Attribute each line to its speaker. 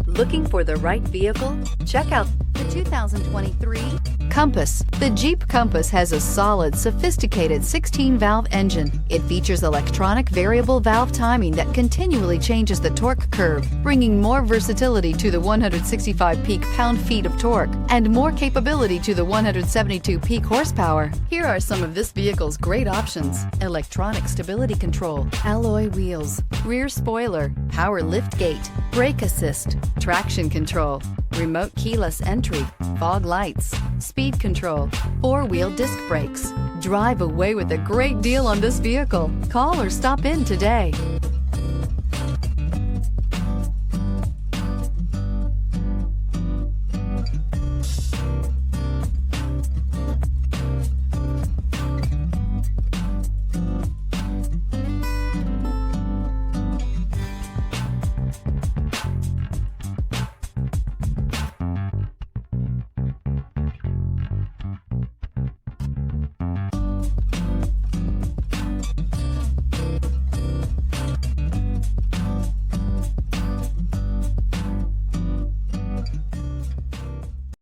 Speaker 1: Looking for the right vehicle? Check out the 2023 Compass. The Jeep Compass has a solid, sophisticated 16-valve engine. It features electronic variable valve timing that continually changes the torque curve, bringing more versatility to the 165 peak pound-feet of torque and more capability to the 172 peak horsepower. Here are some of this vehicle's great options: electronic stability control, alloy wheels, rear spoiler, power lift gate, brake assist, traction control, remote keyless entry, fog lights, speed control, four-wheel disc brakes. Drive away with a great deal on this vehicle. Call or stop in today.